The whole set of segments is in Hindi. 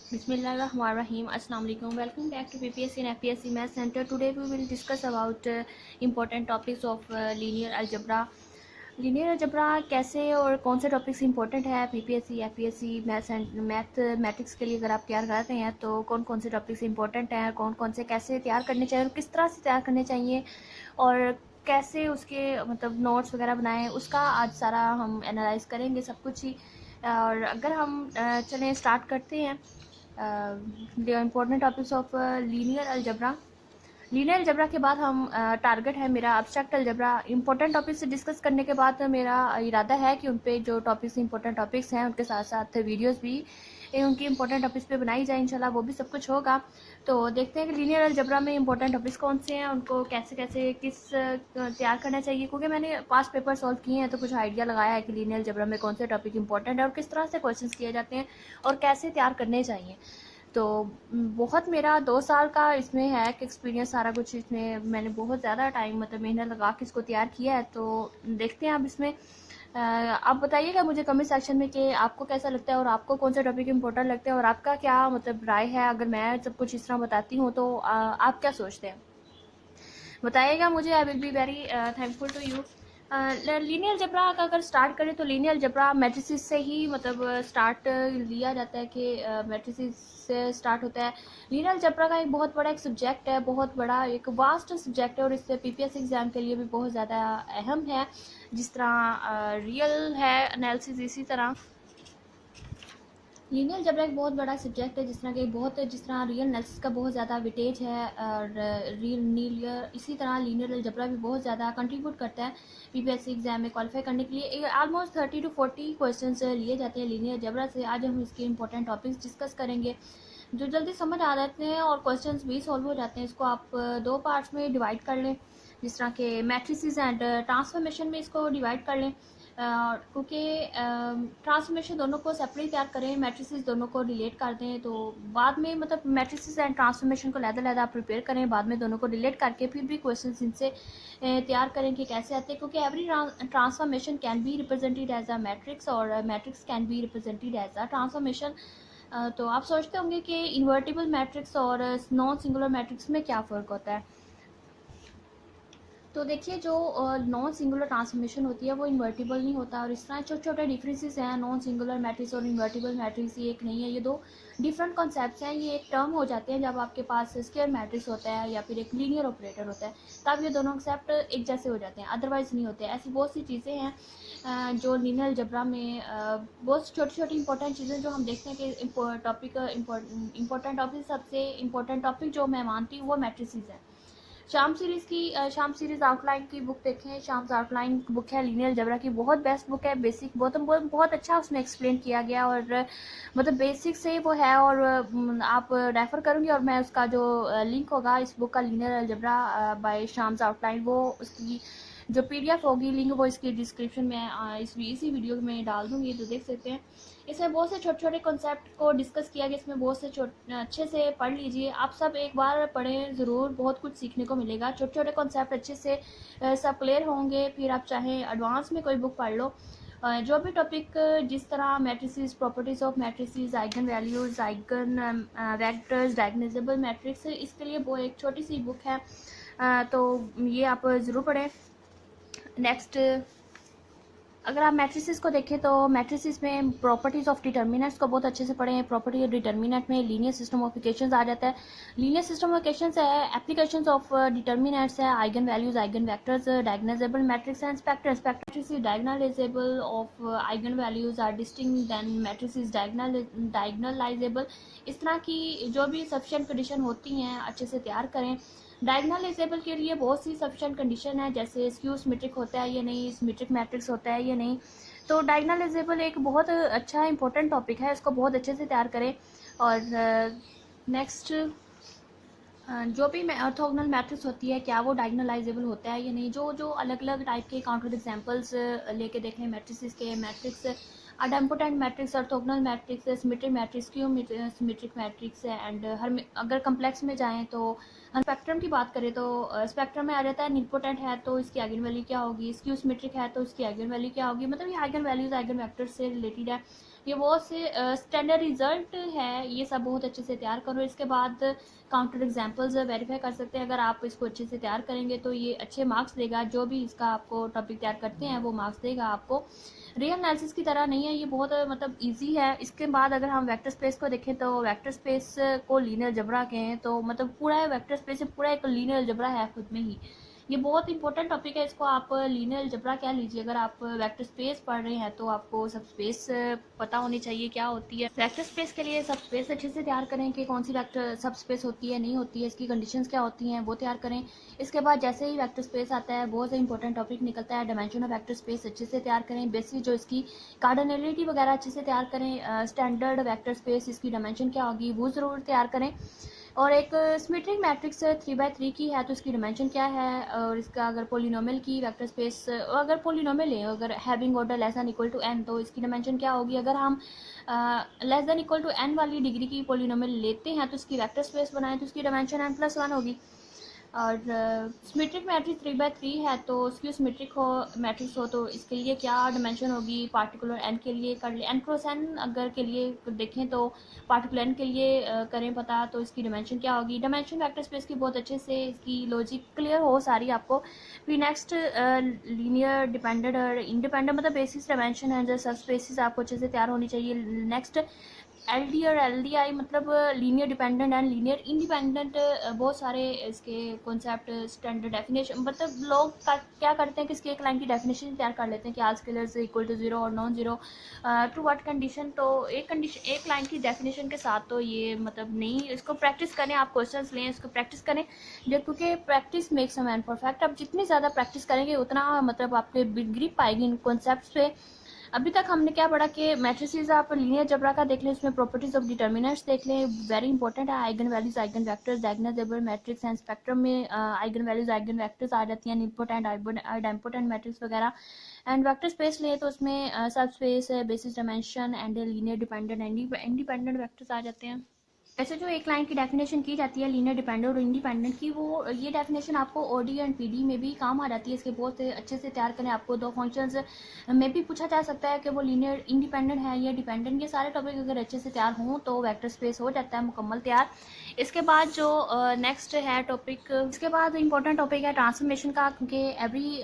Bismillahirrahmanirrahim. Assalamu alaikum. Welcome back to PPSC and FPSC Math Center. Today we will discuss about important topics of linear algebra. Linear algebra कैसे और कौन से टॉपिक्स इंपॉर्टेंट है पीपीएससी एफपीएससी मैथमेटिक्स के लिए अगर आप तैयार करते हैं तो कौन कौन से टॉपिक्स इंपॉर्टेंट हैं, कौन कौन से कैसे तैयार करने चाहिए और किस तरह से तैयार करने चाहिए और कैसे उसके मतलब नोट्स वगैरह बनाएं, उसका आज सारा हम एनालाइज करेंगे सब कुछ ही। और अगर हम चलें स्टार्ट करते हैं the important topics of linear algebra. Linear algebra के बाद हम टारगेट है मेरा abstract algebra. Important topics discuss करने के बाद मेरा इरादा है कि उन पे जो टॉपिक्स इंपॉर्टेंट टॉपिक्स हैं उनके साथ साथ वीडियोस भी उनकी इंपॉर्टेंट टॉपिक्स पे बनाई जाए, इंशाल्लाह वो भी सब कुछ होगा। तो देखते हैं कि लीनियर अलजेब्रा में इंपॉर्टेंट टॉपिक्स कौन से हैं, उनको कैसे कैसे किस तैयार करना चाहिए, क्योंकि मैंने पास्ट पेपर सॉल्व किए हैं तो कुछ आइडिया लगाया है कि लीनियर अलजेब्रा में कौन से टॉपिक इंपॉर्टेंट है और किस तरह से क्वेश्चन किए जाते हैं और कैसे तैयार करने चाहिए। तो बहुत मेरा 2 साल का इसमें है कि एक्सपीरियंस सारा कुछ, इसमें मैंने बहुत ज़्यादा टाइम मतलब मेहनत लगा के इसको तैयार किया है। तो देखते हैं अब इसमें आप बताइएगा मुझे कमेंट सेक्शन में कि आपको कैसा लगता है और आपको कौन सा टॉपिक इम्पोर्टेंट लगता है और आपका क्या मतलब राय है। अगर मैं सब कुछ इस तरह बताती हूँ तो आप क्या सोचते हैं बताइएगा मुझे। I will be very thankful to you. Linear algebra का अगर स्टार्ट करें तो लीनियर अलजेब्रा मैट्रिसेस से ही मतलब स्टार्ट लिया जाता है कि मैट्रिसेस से स्टार्ट होता है। लीनियर अलजेब्रा का एक बहुत बड़ा एक सब्जेक्ट है, बहुत बड़ा एक वास्ट सब्जेक्ट है और इससे पीपीएससी एग्जाम के लिए भी बहुत ज़्यादा अहम है। जिस तरह रियल है एनालिसिस, इसी तरह लीनियर अलजेब्रा एक बहुत बड़ा सब्जेक्ट है। जिस तरह रियल एनालिसिस का बहुत ज़्यादा वेटेज है और लीनियर, इसी तरह लीनियर अलजेब्रा भी बहुत ज़्यादा कंट्रीब्यूट करता है पीपीएससी एग्जाम में क्वालिफाई करने के लिए। ऑलमोस्ट 30 to 40 क्वेश्चंस लिए जाते हैं लीनियर अलजेब्रा से। आज हम इसके इंपॉर्टेंट टॉपिक्स डिस्कस करेंगे जो जल्दी समझ आ जाते हैं और क्वेश्चंस भी सॉल्व हो जाते हैं। इसको आप 2 पार्ट्स में डिवाइड कर लें, जिस तरह के मैट्रिसेस एंड ट्रांसफॉर्मेशन में इसको डिवाइड कर लें, क्योंकि ट्रांसफॉर्मेशन दोनों को सेपरेट तैयार करें, मैट्रिसेस दोनों को रिलेट कर दें तो बाद में मतलब मैट्रिसेस एंड ट्रांसफॉर्मेशन को लहदा आप प्रिपेयर करें, बाद में दोनों को रिलेट करके फिर भी क्वेश्चन इनसे तैयार करें कि कैसे आते हैं, क्योंकि every transformation can be represented as a matrix और matrix can be represented as a transformation. तो आप सोचते होंगे कि इन्वर्टिबल मैट्रिक्स और नॉन सिंगुलर मैट्रिक्स में क्या फ़र्क होता है। तो देखिए जो नॉन सिंगुलर ट्रांसफॉर्मेशन होती है वो इन्वर्टिबल नहीं होता और इस तरह छोटे छोटे डिफरेंसेस हैं। नॉन सिंगुलर मैट्रिक्स और इन्वर्टिबल मैट्रिक्स ये एक नहीं है, ये 2 डिफरेंट कॉन्सेप्ट्स हैं। ये एक टर्म हो जाते हैं जब आपके पास स्क्वायर मैट्रिक्स होता है या फिर एक लीनियर ऑपरेटर होता है, तब ये दोनों कॉन्सेप्ट एक जैसे हो जाते हैं, अदरवाइज नहीं होते। ऐसी बहुत सी चीज़ें हैं जो लीनियर अलजेब्रा में बहुत छोटी छोटी इंपॉर्टेंट चीज़ें जो हम देखते हैं कि इंपॉर्टेंट टॉपिक, सबसे इंपॉर्टेंट टॉपिक जो मैं मानती हूँ वो मैट्रिसेस है। शाम सीरीज़ आउटलाइन की बुक देखें, शाम्स आउटलाइन बुक है लीनियर अलजेब्रा की, बहुत बेस्ट बुक है। बेसिक बहुत अच्छा उसमें एक्सप्लेन किया गया और मतलब बेसिक से वो है और आप रेफ़र करूँगी और मैं उसका जो लिंक होगा इस बुक का लीनियर अलजेब्रा बाय शाम्स आउटलाइन, वो उसकी जो पीडीएफ होगी लिंक वो इसकी डिस्क्रिप्शन में इसी वीडियो में डाल दूँगी, तो देख सकते हैं। इसमें बहुत से छोटे छोटे कॉन्सेप्ट को डिस्कस किया गया, इसमें बहुत से अच्छे से पढ़ लीजिए, आप सब एक बार पढ़ें ज़रूर, बहुत कुछ सीखने को मिलेगा। छोटे छोटे कॉन्सेप्ट अच्छे से सब क्लियर होंगे, फिर आप चाहें एडवांस में कोई बुक पढ़ लो। जो भी टॉपिक जिस तरह matrices, properties of matrices, eigenvalues, eigenvectors, diagonalizable matrix, इसके लिए वो एक छोटी सी बुक है, तो ये आप ज़रूर पढ़ें। नेक्स्ट अगर आप मैट्रिसेस को देखें तो मैट्रिसेस में प्रॉपर्टीज़ ऑफ डिटर्मिनेंट्स को बहुत अच्छे से पढ़ें। प्रॉपर्टी ऑफ डिटर्मिनेंट में लीनियर सिस्टम ऑफ इक्वेशंस आ जाता है। लीनियर सिस्टम ऑफ इक्वेशंस है, एप्लीकेशंस ऑफ डिटर्मिनेंट्स है, eigenvalues, eigenvectors, diagonalizable matrix and spectrum diagonalizable of eigenvalues are distinct then matrices diagonalizable. इस तरह की जो भी सफिशिएंट कंडीशन होती हैं अच्छे से तैयार करें। डायगोनालाइजेबल के लिए बहुत सी सफिशिएंट कंडीशन है, जैसे स्क्यू सिमेट्रिक होता है या नहीं, सिमेट्रिक मैट्रिक्स होता है या नहीं। तो डायगोनालाइजेबल एक बहुत अच्छा इंपॉर्टेंट टॉपिक है, इसको बहुत अच्छे से तैयार करें। और नेक्स्ट जो भी ऑर्थोगोनल मैट्रिक्स होती है क्या वो डायगोनालाइजेबल होता है या नहीं, जो अलग अलग टाइप के काउंटर एग्जांपल्स लेके देख लें मैट्रिसेस के। Matrix idempotent matrix, orthogonal matrix, symmetric matrix, skew symmetric matrix and हर अगर कम्प्लेक्स में जाएं तो स्पेक्ट्रम की बात करें तो स्पेक्ट्रम में आ जाता है निटपोटेंट है तो इसकी आइगन वैल्यू क्या होगी, स्क्यू सिमेट्रिक है तो इसकी आइगन वैल्यू क्या होगी, मतलब ये आइगन वैल्यूज आइगन वेक्टर्स से रिलेटेड है। ये बहुत से स्टैंडर्ड रिजल्ट है, ये सब बहुत अच्छे से तैयार करो। इसके बाद काउंटर एग्जाम्पल्स वेरीफाई कर सकते हैं। अगर आप इसको अच्छे से तैयार करेंगे तो ये अच्छे मार्क्स देगा। जो भी इसका आपको टॉपिक तैयार करते हैं वो मार्क्स देगा आपको। रियल एनालिसिस की तरह नहीं है, ये बहुत मतलब इजी है। इसके बाद अगर हम वेक्टर स्पेस को देखें तो वेक्टर स्पेस को लीनियर अलजेब्रा कहें तो मतलब पूरा वेक्टर स्पेस पूरा एक लीनियर अलजेब्रा है खुद में ही। ये बहुत इंपॉर्टेंट टॉपिक है, इसको आप लीनियर अलजेब्रा क्या लीजिए। अगर आप वेक्टर स्पेस पढ़ रहे हैं तो आपको सब स्पेस पता होनी चाहिए क्या होती है। वेक्टर स्पेस के लिए सब स्पेस अच्छे से तैयार करें कि कौन सी वेक्टर सब स्पेस होती है नहीं होती है, इसकी कंडीशंस क्या होती हैं वो तैयार करें। इसके बाद जैसे ही वेक्टर स्पेस आता है बहुत सा इंपॉर्टेंट टॉपिक निकलता है, डायमेंशन ऑफ वेक्टर स्पेस अच्छे से तैयार करें। बेसिक जो इसकी कार्डिनलिटी वगैरह अच्छे से तैयार करें। स्टैंडर्ड वेक्टर स्पेस इसकी डायमेंशन क्या होगी वो ज़रूर तैयार करें। और एक सिमेट्रिक मैट्रिक्स 3x3 की है तो इसकी डायमेंशन क्या है। और इसका अगर पोलिनोमियल की वेक्टर स्पेस अगर पोलिनोमियल है, अगर having order less than equal to n तो इसकी डायमेंशन क्या होगी। अगर हम less than equal to n वाली डिग्री की पोलिनोमियल लेते हैं तो इसकी वेक्टर स्पेस बनाएं तो इसकी डायमेंशन n+1 होगी। और सिमेट्रिक मैट्रिक्स 3x3 है तो उसकी सिमेट्रिक हो मैट्रिक्स हो तो इसके लिए क्या डायमेंशन होगी। पार्टिकुलर n के लिए कर ले, n×n अगर के लिए देखें तो पार्टिकुलर n के लिए करें पता तो इसकी डायमेंशन क्या होगी। डायमेंशन वेक्टर स्पेस की बहुत अच्छे से इसकी लॉजिक क्लियर हो सारी आपको। फिर नेक्स्ट लीनियर डिपेंडेंट और इंडिपेंडेंट मतलब बेसिस डायमेंशन है जो सब स्पेसिस आपको अच्छे से तैयार होनी चाहिए। नेक्स्ट LD और LDI मतलब linear dependent and linear independent, बहुत सारे इसके कॉन्सेप्ट स्टैंडर्ड डेफिनेशन मतलब लोग क्या करते हैं कि इसकी एक लाइन की डेफिनेशन तैयार कर लेते हैं कि आल स्केलर्स इक्वल टू 0 और non zero to what condition. तो एक लाइन की डेफिनेशन के साथ तो ये मतलब नहीं, इसको प्रैक्टिस करें, आप क्वेश्चंस लें इसको प्रैक्टिस करें जो क्योंकि practice makes a man perfect. आप जितनी ज़्यादा प्रैक्टिस करेंगे उतना मतलब आपके ग्रिप आएगी इन कॉन्सेप्ट्स पे। अभी तक हमने क्या पढ़ा कि मैट्रिसेस आप लीनियर अलजेब्रा का देख लें, इसमें प्रॉपर्टीज ऑफ डिटर्मिनेंट्स देख लें, वेरी इंपॉर्टेंट है। Eigenvalues, eigenvectors, diagonalizable matrix and spectrum में आइगन वैल्यूज आइगन वेक्टर्स आ जाती हैं, इम्पोर्टेंट आइडेम्पोर्टेंट मैट्रिक्स वगैरह। एंड वेक्टर स्पेस लें तो उसमें subspace, basis dimension and linear dependent and independent vectors आ जाते हैं। वैसे जो एक लाइन की डेफिनेशन की जाती है लीनियर डिपेंडेंट और इंडिपेंडेंट की, वो ये डेफिनेशन आपको ओडी एंड पीडी में भी काम आ जाती है। इसके बहुत अच्छे से तैयार करें, आपको दो फंक्शंस में भी पूछा जा सकता है कि वो लीनियर इंडिपेंडेंट है या डिपेंडेंट। ये सारे टॉपिक अगर अच्छे से तैयार हों तो वेक्टर स्पेस हो जाता है मुकम्मल तैयार। इसके बाद जो नेक्स्ट है टॉपिक, इसके बाद इंपॉर्टेंट टॉपिक है ट्रांसफॉर्मेशन का, क्योंकि every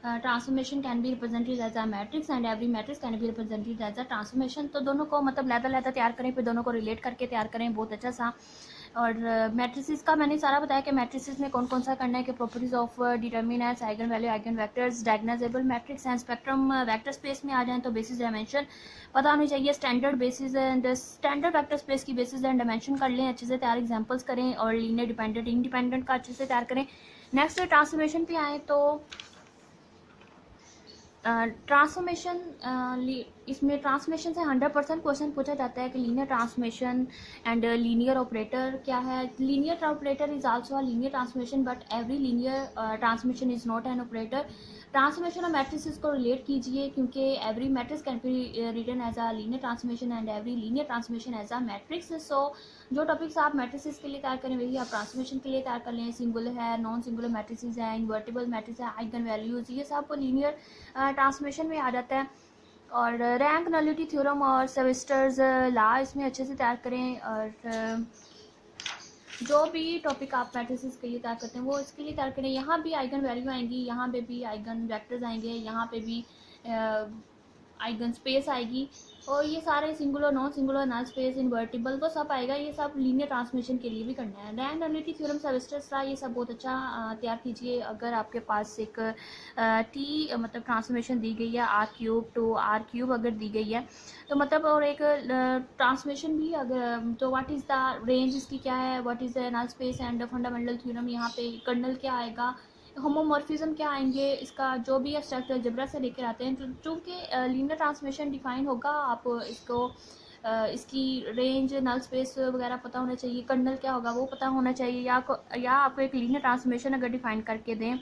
transformation can be represented as a matrix and every matrix can be represented as a transformation. तो दोनों को मतलब लहदा तैयार करें, फिर दोनों को रिलेट करके तैयार करें बहुत अच्छा सा। और मैट्रिसेस का मैंने सारा बताया कि मैट्रिसेस में कौन कौन सा करना है कि properties of determinants, eigen value, eigen vectors, diagonalizable matrix and spectrum vector space में आ जाएं तो बेसिस डायमेंशन पता होनी चाहिए। Standard basis and standard vector space की बेसिस एंड डायमेंशन कर लें अच्छे से तैयार, एग्जांपल्स करें। और लीनियर डिपेंडेंट इंडिपेंडेंट का अच्छे से तैयार करें। नेक्स्ट ट्रांसफॉर्मेशन पे आए तो ट्रांसफॉर्मेशन इसमें ट्रांसफॉर्मेशन से 100% क्वेश्चन पूछा जाता है कि linear transformation and linear operator क्या है। Linear operator is also a linear transformation but every linear transformation is not an operator. Transformation of matrices को रिलेट कीजिए क्योंकि every matrix can be written as a linear transformation and every linear transformation as a matrix. So जो टॉपिक्स आप मैट्रिसेस के लिए तैयार करें वही आप ट्रांसफॉर्मेशन के लिए तैयार कर लें। सिंगुलर है, नॉन सिंगुलर मैट्रिसेस है, इन्वर्टिबल मैट्रिक्स है, आइगन वैल्यूज, ये सब लीनियर ट्रांसफॉर्मेशन में आ जाता है। और रैंक नलिटी थ्योरम और सेविस्टर्स लॉ इसमें अच्छे से तैयार करें। और जो भी टॉपिक आप मैट्रिसेस के लिए तैयार करते हैं वो इसके लिए तैयार करें। यहाँ भी आइगन वैल्यू आएंगी, यहाँ पे भी आइगन वेक्टर्स आएंगे, यहाँ पे भी आइगन स्पेस आएगी। और ये सारे singular, non singular, null space, invertible वो सब आएगा। ये सब लीनियर ट्रांसफॉर्मेशन के लिए भी करना है। रैंक नलिटी थ्योरम, सेविस्टर्स लॉ, ये सब बहुत अच्छा तैयार कीजिए। अगर आपके पास एक टी मतलब ट्रांसफॉर्मेशन दी गई है R³ to R³ अगर दी गई है तो मतलब, और एक ट्रांसफॉर्मेशन भी अगर, तो व्हाट इज़ द रेंज इसकी क्या है, what is the null space and fundamental theorem, यहाँ पे कर्नल क्या आएगा, होमोमॉर्फिज्म क्या आएंगे, इसका जो भी एब्स्ट्रैक्ट अलजेब्रा से लेकर आते हैं। चूँकि लीनियर ट्रांसफॉर्मेशन डिफाइन होगा, आप इसको इसकी रेंज, नल स्पेस वगैरह पता होना चाहिए, कर्नल क्या होगा वो पता होना चाहिए। या आपको एक लीनियर ट्रांसफॉर्मेशन अगर डिफाइन करके दें,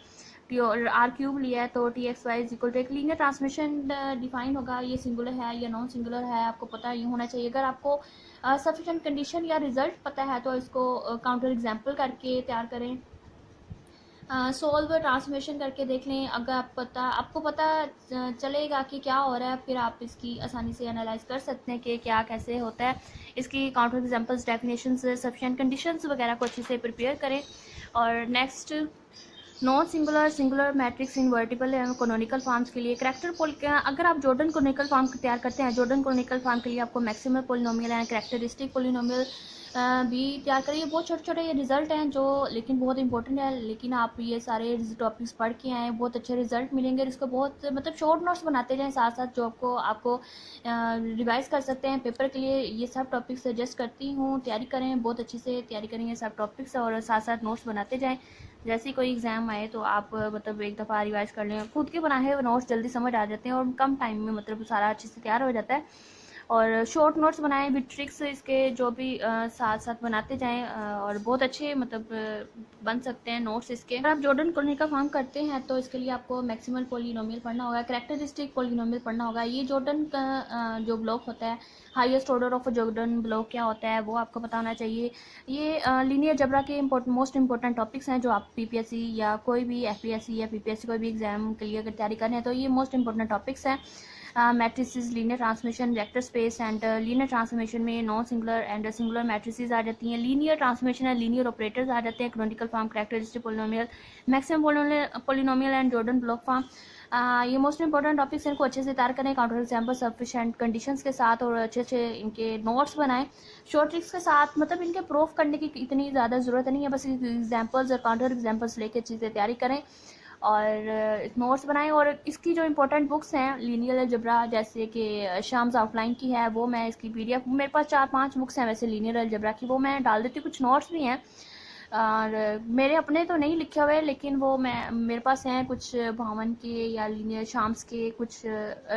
R³ लिया है तो TXY इज इक्वल टू एक लीनियर ट्रांसफॉर्मेशन डिफाइन होगा, ये सिंगुलर है या नॉन सिंगुलर है आपको पता ये होना चाहिए। अगर आपको सफिशिएंट कंडीशन या रिजल्ट पता है तो इसको काउंटर एग्जाम्पल करके तैयार करें। सोल्व ट्रांसफॉर्मेशन करके देख लें। अगर आपको पता चलेगा कि क्या हो रहा है, फिर आप इसकी आसानी से एनालाइज कर सकते हैं कि क्या कैसे होता है। इसकी counter examples, definitions, sufficient conditions वगैरह को अच्छे से प्रिपेयर करें। और next, non singular, singular matrix, invertible and canonical forms के लिए अगर आप जॉर्डन कोनिकल फॉर्म तैयार करते हैं, जॉर्डन कोनिकल फॉर्म के लिए आपको maximal polynomial and characteristic polynomial भी तैयार करिए। बहुत छोटे छोटे ये रिजल्ट हैं जो, लेकिन बहुत इंपॉर्टेंट है। लेकिन आप ये सारे टॉपिक्स पढ़ के आए, बहुत अच्छे रिजल्ट मिलेंगे। इसको बहुत मतलब शॉर्ट नोट्स बनाते जाएं साथ साथ, जो आपको रिवाइज कर सकते हैं पेपर के लिए। ये सब टॉपिक्स सजेस्ट करती हूँ, तैयारी करें, बहुत अच्छे से तैयारी करें ये सब टॉपिक्स, और साथ साथ नोट्स बनाते जाएँ। जैसे ही कोई एग्ज़ाम आए तो आप मतलब एक दफ़ा रिवाइज कर लें। खुद के बनाए हुए नोट्स जल्दी समझ आ जाते हैं और कम टाइम में मतलब सारा अच्छे से तैयार हो जाता है। और शॉर्ट नोट्स बनाएं विद ट्रिक्स, इसके जो भी साथ साथ बनाते जाएं, और बहुत अच्छे मतलब बन सकते हैं नोट्स इसके। अगर आप जॉर्डन कोनिकल फॉर्म करते हैं तो इसके लिए आपको मैक्सिमल पोलिनोमियल पढ़ना होगा, कैरेक्टरिस्टिक पोलिनोमियल पढ़ना होगा। ये जॉर्डन का जो ब्लॉक होता है, highest order of Jordan block क्या होता है वो आपको पता होना चाहिए। ये लीनियर जबरा के मोस्ट इंपॉर्टेंट टॉपिक्स हैं, जो आप पीपीएससी या कोई भी एफपीएससी या पीपीएससी कोई भी एग्जाम के लिए अगर तैयारी कर रहे हैं तो ये मोस्ट इंपॉर्टेंट टॉपिक्स हैं। Matrices, linear transformation, vector space and linear transformation में non singular and singular matrices आ जाती हैं। Linear transformation and linear operators आ जाते हैं। Canonical form, characteristic polynomial, maximum polynomial and Jordan block form. ये मोस्ट इंपॉर्टेंट टॉपिक्स इनको अच्छे से तैयार करें, काउंटर एग्जाम्पल, सफिशिएंट कंडीशंस के साथ, और अच्छे अच्छे इनके नोट्स बनाएं शॉर्ट ट्रिक्स के साथ। मतलब इनके प्रूफ करने की इतनी ज़्यादा ज़रूरत नहीं है, बस एग्जाम्पल्स और काउंटर एग्जाम्पल्स लेके अच्छे से तैयारी करें और नोट्स बनाएं। और इसकी जो इंपॉर्टेंट बुक्स हैं लीनियर अलजेब्रा, जैसे कि शाम्स आउटलाइन की है, वो मैं इसकी पीडीएफ, मेरे पास 4-5 बुक्स हैं वैसे लीनियर अलजेब्रा की, वो मैं डाल देती हूँ। कुछ नोट्स भी हैं और मेरे अपने तो नहीं लिखे हुए, लेकिन वो मेरे पास हैं कुछ भावन के या लीनियर शाम्स के, कुछ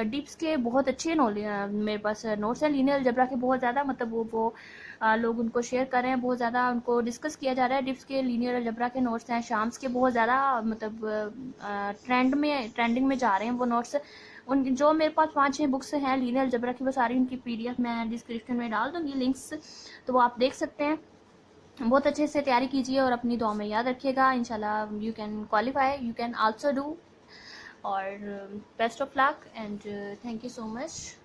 डिप्स के बहुत अच्छे मेरे पास नोट्स हैं लीनियर अलजेब्रा के बहुत ज़्यादा। मतलब वो लोग उनको शेयर कर रहे हैं, बहुत ज़्यादा उनको डिस्कस किया जा रहा है। डिप्स के, लीनियर अलजेब्रा के नोट्स हैं, शाम्स के बहुत ज़्यादा मतलब ट्रेंडिंग में जा रहे हैं वो नोट्स। उन जो मेरे पास 5-6 बुक्स हैं लीनियर अलजेब्रा की, वो सारी उनकी पीडीएफ मैं डिस्क्रिप्शन में डाल दूँगी लिंक्स, तो वो आप देख सकते हैं। बहुत अच्छे से तैयारी कीजिए और अपनी दुआ में याद रखिएगा। इंशाल्लाह you can qualify, you can also do. और best of luck and thank you so much.